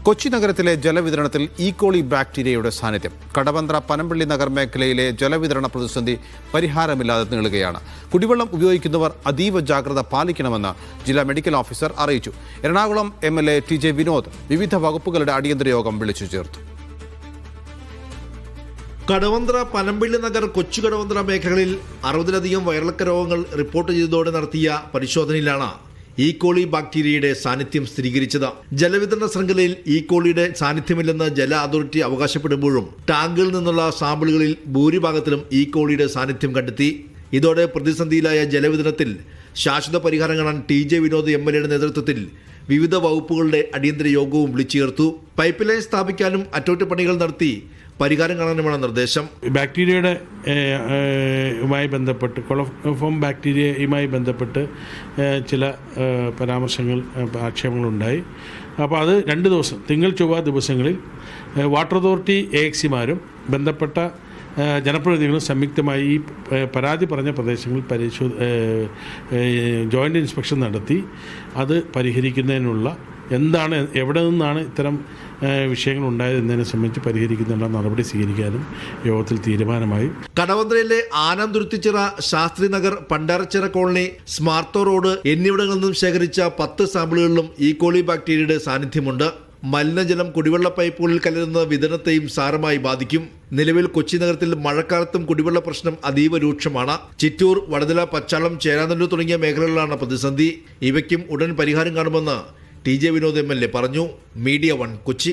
കൊച്ചി നഗരത്തിലെ ജലവിതരണത്തിൽ ഈക്കോളി ബാക്ടീരിയയുടെ സാന്നിധ്യം. കടവന്ത്ര പനമ്പള്ളി നഗർ മേഖലയിലെ ജലവിതരണ പ്രതിസന്ധി പരിഹാരമില്ലാതെ നീളുകയാണ്. കുടിവെള്ളം ഉപയോഗിക്കുന്നവർ അതീവ ജാഗ്രത പാലിക്കണമെന്ന് ജില്ലാ മെഡിക്കൽ ഓഫീസർ അറിയിച്ചു. എറണാകുളം MLA TJ വിനോദ് വിവിധ വകുപ്പുകളുടെ അടിയന്തര യോഗം വിളിച്ചു ചേർത്തു. കടവന്ത്ര പനമ്പള്ളി നഗർ കൊച്ചു കടവന്ത്ര മേഖലകളിൽ 60-ലധികം വയറിളക്ക രോഗങ്ങൾ റിപ്പോർട്ട് ചെയ്തതോടെ നടത്തിയ പരിശോധനയിലാണ് ഈക്കോളി ബാക്ടീരിയയുടെ സാന്നിധ്യം സ്ഥിരീകരിച്ചത്. ജലവിതരണ ശൃംഖലയിൽ ഈക്കോളിയുടെ സാന്നിധ്യമില്ലെന്ന് ജല അതോറിറ്റി അവകാശപ്പെടുമ്പോഴും ടാങ്കുകളിൽ നിന്നുള്ള സാമ്പിളുകളിൽ ഭൂരിഭാഗത്തിലും ഈക്കോളിയുടെ സാന്നിധ്യം കണ്ടെത്തി. ഇതോടെ പ്രതിസന്ധിയിലായ ജലവിതരണത്തിൽ ശാശ്വത പരിഹാരം കാണാൻ TJ വിനോദ് MLAയുടെ നേതൃത്വത്തിൽ വിവിധ വകുപ്പുകളുടെ അടിയന്തര യോഗവും വിളിച്ചു ചേർത്തു. പൈപ്പ് ലൈൻ സ്ഥാപിക്കാനും അറ്റകുറ്റപ്പണികൾ നടത്തി പരിഹാരം കാണാനുമാണ് നിർദ്ദേശം. ബാക്ടീരിയയുടെ ബന്ധപ്പെട്ട് കൊളോഫോം ബാക്ടീരിയയുമായി ബന്ധപ്പെട്ട് ചില പരാമർശങ്ങൾ ആക്ഷേപങ്ങളുണ്ടായി. അപ്പോൾ അത് 2 ദിവസം തിങ്കൾ ചൊവ്വ ദിവസങ്ങളിൽ വാട്ടർ അതോറിറ്റി AXCമാരും ബന്ധപ്പെട്ട ജനപ്രതിനിധികളും സംയുക്തമായി ഈ പരാതി പറഞ്ഞ പ്രദേശങ്ങളിൽ ജോയിൻ്റ് ഇൻസ്പെക്ഷൻ നടത്തി അത് പരിഹരിക്കുന്നതിനുള്ള എവിടെ നിന്നാണ് ഇത്തരം വിഷയങ്ങൾ ഉണ്ടായത് എന്നതിനെ സംബന്ധിച്ച് പരിഹരിക്കുന്നതിനുള്ള നടപടി സ്വീകരിക്കാനും യോഗത്തിൽ തീരുമാനമായി. കടവന്ത്രയിലെ ആനന്തുരുത്തിച്ചിറ, ശാസ്ത്രി നഗർ, പണ്ടാരച്ചിറ കോളനി, സ്മാർട്ടോ റോഡ് എന്നിവിടങ്ങളിൽ നിന്നും ശേഖരിച്ച 10 സാമ്പിളുകളിലും ഈക്കോളി ബാക്ടീരിയയുടെ സാന്നിധ്യമുണ്ട്. മലിനജലം കുടിവെള്ള പൈപ്പുകളിൽ കലരുന്ന വിതരണത്തെയും സാരമായി ബാധിക്കും. നിലവിൽ കൊച്ചി നഗരത്തിൽ മഴക്കാലത്തും കുടിവെള്ള പ്രശ്നം അതീവ രൂക്ഷമാണ്. ചിറ്റൂർ, വടതല, പച്ചാളം, ചേരാനല്ലൂർ തുടങ്ങിയ മേഖലകളിലാണ് പ്രതിസന്ധി. ഇവയ്ക്കും ഉടൻ പരിഹാരം കാണുമെന്ന് TJ വിനോദ് MLA പറഞ്ഞു. മീഡിയ 1 കൊച്ചി.